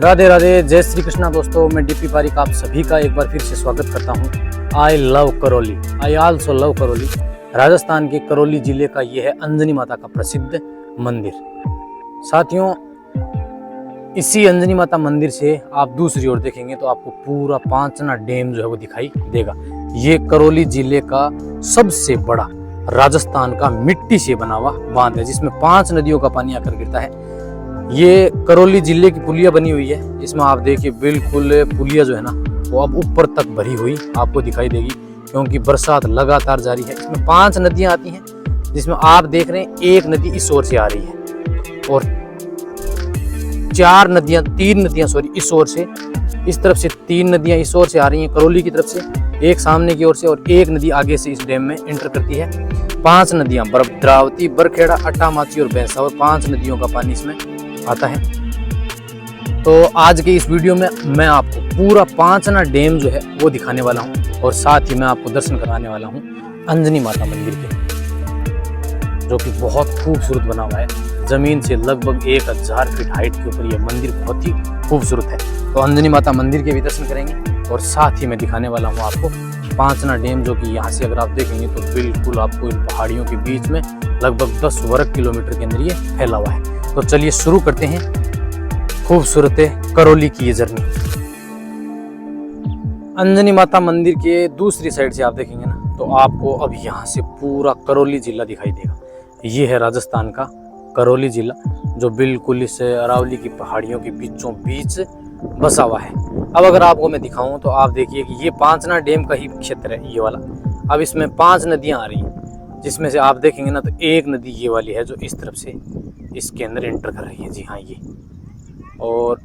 राधे राधे, जय श्री कृष्णा। दोस्तों, मैं डीपी पारिक आप सभी का एक बार फिर से स्वागत करता हूं। I love Karauli, I also love Karauli. Rajasthan के करौली जिले का यह है अंजनी माता का प्रसिद्ध मंदिर। साथियों, इसी अंजनी माता मंदिर से आप दूसरी ओर देखेंगे तो आपको पूरा पांचना डैम जो है वो दिखाई देगा। ये करौली जिले का सबसे बड़ा राजस्थान का मिट्टी से बना हुआ बांध है, जिसमें 5 नदियों का पानी आकर गिरता है। ये करौली जिले की पुलिया बनी हुई है। इसमें आप देखिए बिल्कुल पुलिया जो है ना वो अब ऊपर तक भरी हुई आपको दिखाई देगी, क्योंकि बरसात लगातार जारी है। इसमें 5 नदियां आती हैं, जिसमें आप देख रहे हैं एक नदी इस ओर से आ रही है और 3 नदियां इस ओर से, इस तरफ से 3 नदियां इस ओर से आ रही हैं करौली की तरफ से, एक सामने की ओर से और एक नदी आगे से इस डैम में एंटर करती है। 5 नदियां भद्रावती, बरखेड़ा, अट्टामाची और भैंसा, और 5 नदियों का पानी इसमें आता है। तो आज के इस वीडियो में मैं आपको पूरा पांचना डैम जो है वो दिखाने वाला हूं, और साथ ही मैं आपको दर्शन कराने वाला हूं अंजनी माता मंदिर के, जो कि बहुत खूबसूरत बना हुआ है। जमीन से लगभग 1000 फीट हाइट के ऊपर यह मंदिर बहुत ही खूबसूरत है। तो अंजनी माता मंदिर के भी दर्शन करेंगे, और साथ ही मैं दिखाने वाला हूँ आपको पांचना डैम, जो कि यहाँ से अगर आप देखेंगे तो बिल्कुल आपको इन पहाड़ियों के बीच में लगभग 10 वर्ग किलोमीटर के अंदर ये फैला हुआ है। तो चलिए शुरू करते हैं खूबसूरत करौली की ये जर्नी। अंजनी माता मंदिर के दूसरी साइड से आप देखेंगे ना तो आपको अब यहाँ से पूरा करौली जिला दिखाई देगा। ये है राजस्थान का करौली जिला, जो बिल्कुल इस अरावली की पहाड़ियों के बीचों बीच बसा हुआ है। अब अगर आपको मैं दिखाऊं तो आप देखिए कि ये पांचना डैम का ही क्षेत्र है ये वाला। अब इसमें 5 नदियां आ रही हैं, जिसमें से आप देखेंगे ना तो एक नदी ये वाली है जो इस तरफ से इसके अंदर एंटर कर रही है। जी हाँ, ये। और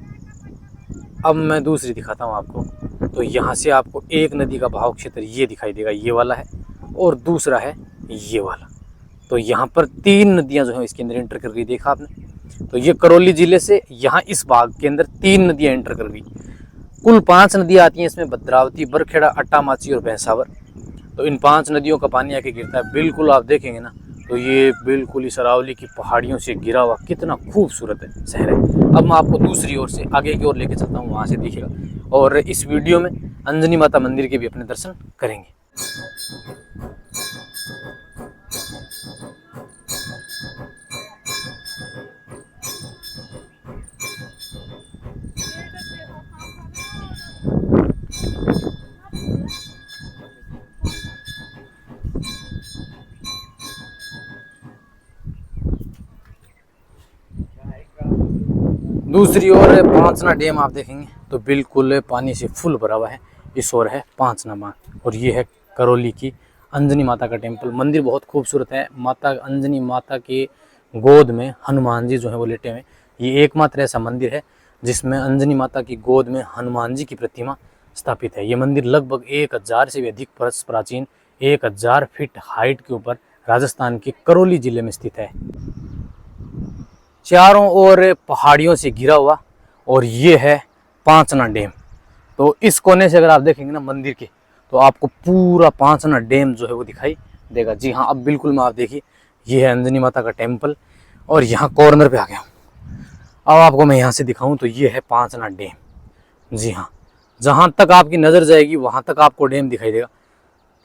अब मैं दूसरी दिखाता हूँ आपको। तो यहाँ से आपको एक नदी का बहाव क्षेत्र ये दिखाई देगा, ये वाला है, और दूसरा है ये वाला। तो यहाँ पर 3 नदियाँ जो है इसके अंदर एंटर कर गई, देखा आपने। तो ये करौली जिले से यहाँ इस भाग के अंदर 3 नदियाँ एंटर कर गई। कुल 5 नदियाँ आती हैं इसमें, भद्रावती, बरखेड़ा, अट्टामाची और भैंसावर। तो इन 5 नदियों का पानी आके गिरता है। बिल्कुल आप देखेंगे ना तो ये बिल्कुल इस अरावली की पहाड़ियों से घिरा हुआ कितना खूबसूरत है शहर है। अब मैं आपको दूसरी ओर से आगे की ओर लेके चलता हूँ, वहाँ से दिखेगा। और इस वीडियो में अंजनी माता मंदिर के भी अपने दर्शन करेंगे। दूसरी ओर पांचना डैम आप देखेंगे तो बिल्कुल पानी से फुल भरा हुआ है। इस ओर है पांचना बांध, और ये है करौली की अंजनी माता का टेम्पल। मंदिर बहुत खूबसूरत है। माता अंजनी माता के गोद में हनुमान जी जो है वो लेटे हुए। ये एकमात्र ऐसा मंदिर है जिसमें अंजनी माता की गोद में हनुमान जी की प्रतिमा स्थापित है। ये मंदिर लगभग 1000 से भी अधिक वर्ष प्राचीन, 1000 फीट हाइट के ऊपर राजस्थान के करौली जिले में स्थित है। चारों ओर पहाड़ियों से घिरा हुआ, और ये है पांचना डैम। तो इस कोने से अगर आप देखेंगे ना मंदिर के, तो आपको पूरा पांचना डैम जो है वो दिखाई देगा। जी हाँ, अब बिल्कुल में आप देखिए, ये है अंजनी माता का टेम्पल, और यहाँ कॉर्नर पे आ गया हूँ। अब आपको मैं यहाँ से दिखाऊं तो ये है पांचना डैम। जी हाँ, जहाँ तक आपकी नज़र जाएगी वहाँ तक आपको डैम दिखाई देगा।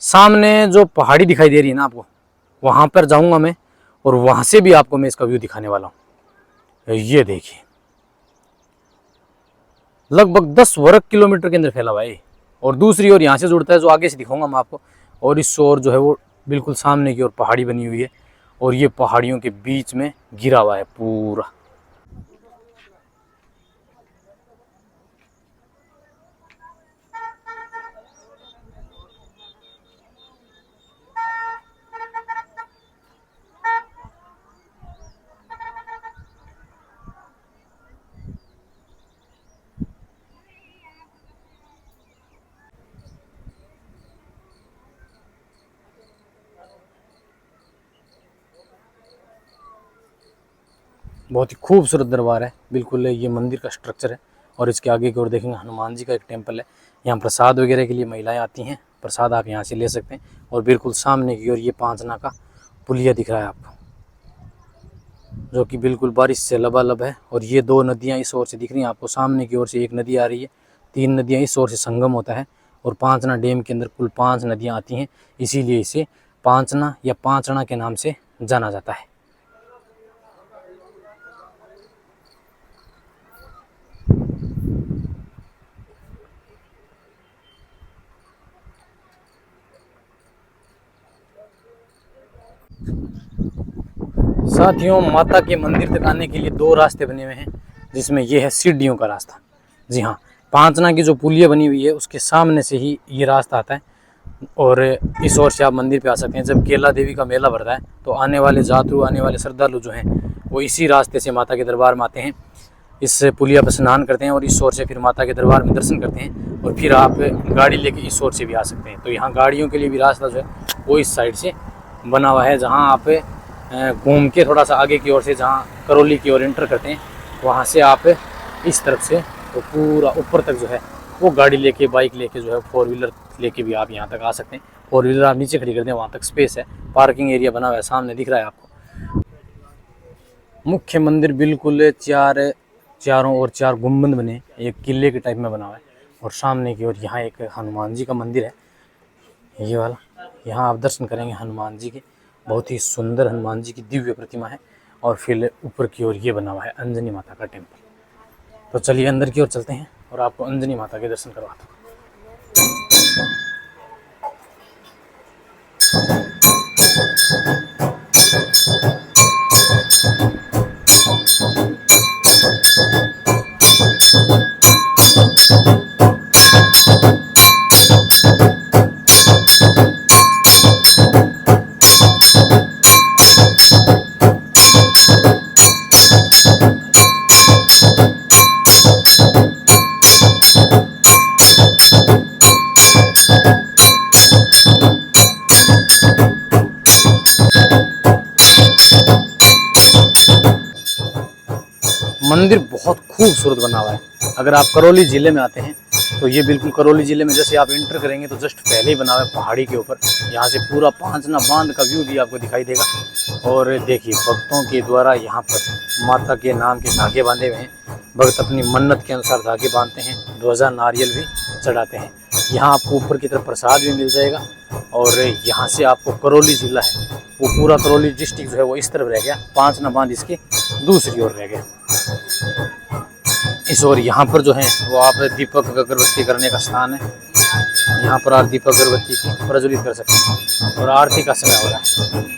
सामने जो पहाड़ी दिखाई दे रही है ना आपको, वहाँ पर जाऊँगा मैं और वहाँ से भी आपको मैं इसका व्यू दिखाने वाला हूँ। ये देखिए, लगभग 10 वर्ग किलोमीटर के अंदर फैला हुआ है। और दूसरी ओर यहाँ से जुड़ता है, जो आगे से दिखाऊंगा मैं आपको। और इस ओर जो है वो बिल्कुल सामने की ओर पहाड़ी बनी हुई है और ये पहाड़ियों के बीच में घिरा हुआ है पूरा। बहुत ही खूबसूरत दरबार है, बिल्कुल ये मंदिर का स्ट्रक्चर है। और इसके आगे की ओर देखेंगे हनुमान जी का एक टेम्पल है। यहाँ प्रसाद वगैरह के लिए महिलाएं आती हैं, प्रसाद आप यहाँ से ले सकते हैं। और बिल्कुल सामने की ओर ये पांचना का पुलिया दिख रहा है आपको, जो कि बिल्कुल बारिश से लबालब है। और ये दो नदियाँ इस ओर से दिख रही हैं आपको, सामने की ओर से एक नदी आ रही है, 3 नदियाँ इस ओर से संगम होता है। और पांचना डैम के अंदर कुल 5 नदियाँ आती हैं, इसीलिए इसे पांचना या पांचना के नाम से जाना जाता है। साथियों, माता के मंदिर तक आने के लिए 2 रास्ते बने हुए हैं, जिसमें ये है सीढ़ियों का रास्ता। जी हाँ, पांचना की जो पुलिया बनी हुई है उसके सामने से ही ये रास्ता आता है और इस ओर से आप मंदिर पे आ सकते हैं। जब केला देवी का मेला भरता है तो आने वाले यात्रु, आने वाले श्रद्धालु जो हैं वो इसी रास्ते से माता के दरबार में आते हैं, इस पुलिया पर स्नान करते हैं और इस ओर से फिर माता के दरबार में दर्शन करते हैं। और फिर आप गाड़ी लेके इस ओर से भी आ सकते हैं। तो यहाँ गाड़ियों के लिए भी रास्ता जो है वो इस साइड से बना हुआ है, जहाँ आप घूम के थोड़ा सा आगे की ओर से, जहाँ करौली की ओर एंटर करते हैं, वहाँ से आप इस तरफ से तो पूरा ऊपर तक जो है वो गाड़ी लेके, बाइक लेके जो है 4 व्हीलर लेके भी आप यहाँ तक आ सकते हैं। 4 व्हीलर आप नीचे खड़ी कर दें, वहाँ तक स्पेस है, पार्किंग एरिया बना हुआ है, सामने दिख रहा है आपको। मुख्य मंदिर बिल्कुल चारों ओर 4 गुंबद बने, एक किले के टाइप में बना हुआ है। और सामने की ओर यहाँ एक हनुमान जी का मंदिर है, ये वाला। यहाँ आप दर्शन करेंगे हनुमान जी के, बहुत ही सुंदर हनुमान जी की दिव्य प्रतिमा है। और फिर ऊपर की ओर ये बना हुआ है अंजनी माता का टेम्पल। तो चलिए अंदर की ओर चलते हैं और आपको अंजनी माता के दर्शन करवाता हूँ। मंदिर बहुत खूबसूरत बना हुआ है। अगर आप करौली ज़िले में आते हैं तो ये बिल्कुल करौली ज़िले में जैसे आप एंटर करेंगे तो जस्ट पहले ही बना हुआ है पहाड़ी के ऊपर। यहाँ से पूरा पांचना बांध का व्यू भी आपको दिखाई देगा। और देखिए, भक्तों के द्वारा यहाँ पर माता के नाम के धागे बांधे हुए हैं। भक्त अपनी मन्नत के अनुसार धागे बांधते हैं, ध्वजा नारियल भी चढ़ाते हैं। यहाँ आपको ऊपर की तरफ प्रसाद भी मिल जाएगा। और यहाँ से आपको करौली ज़िला है, वो पूरा करौली डिस्ट्रिक्ट जो है वो इस तरफ रह गया, पांचना बांध इसके दूसरी ओर रह गया। इस ओर यहाँ पर जो है वो आप दीपक अगरबत्ती करने का स्थान है। यहाँ पर आप दीपक अगरबत्ती की प्रज्वलित कर सकते हैं और आरती का समय हो रहा है।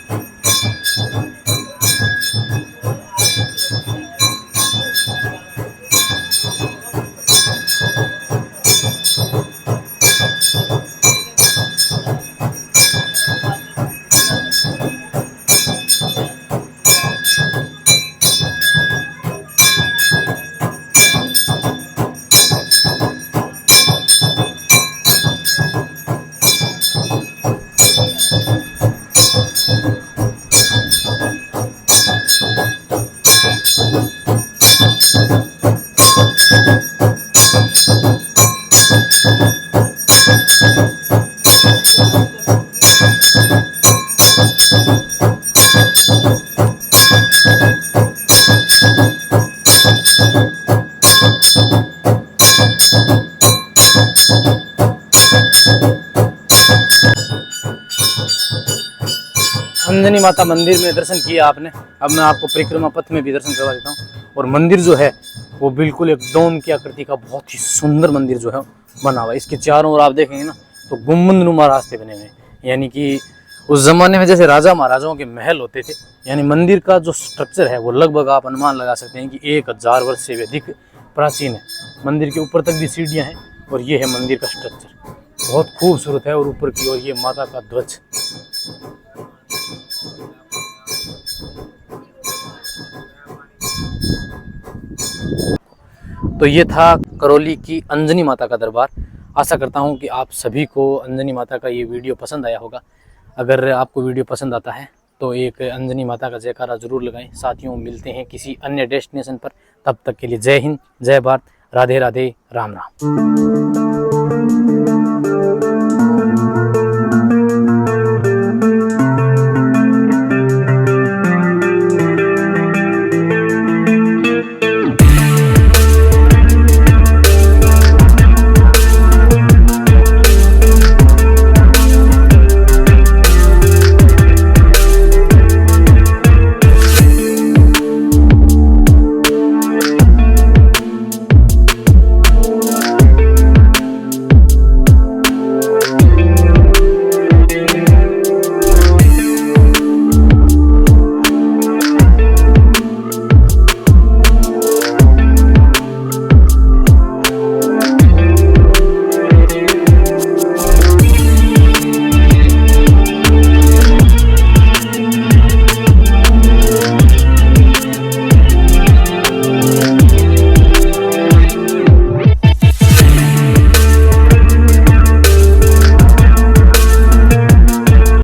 अंजनी माता मंदिर में दर्शन किया आपने। अब मैं आपको परिक्रमा पथ में भी दर्शन करवा देता हूँ। और मंदिर जो है वो बिल्कुल एक डोम की आकृति का बहुत ही सुंदर मंदिर जो है बना हुआ है। इसके चारों ओर आप देखेंगे ना तो गुम्बद नुमा रास्ते बने हुए हैं, यानी कि उस जमाने में जैसे राजा महाराजाओं के महल होते थे। यानी मंदिर का जो स्ट्रक्चर है वो लगभग आप अनुमान लगा सकते हैं कि 1000 वर्ष से भी अधिक प्राचीन है। मंदिर के ऊपर तक भी सीढ़ियाँ हैं और ये है मंदिर का स्ट्रक्चर, बहुत खूबसूरत है। और ऊपर की ओर ये माता का ध्वज। तो ये था करौली की अंजनी माता का दरबार। आशा करता हूँ कि आप सभी को अंजनी माता का ये वीडियो पसंद आया होगा। अगर आपको वीडियो पसंद आता है तो एक अंजनी माता का जयकारा जरूर लगाएं। साथियों, मिलते हैं किसी अन्य डेस्टिनेशन पर। तब तक के लिए जय हिंद, जय भारत, राधे राधे, राम राम।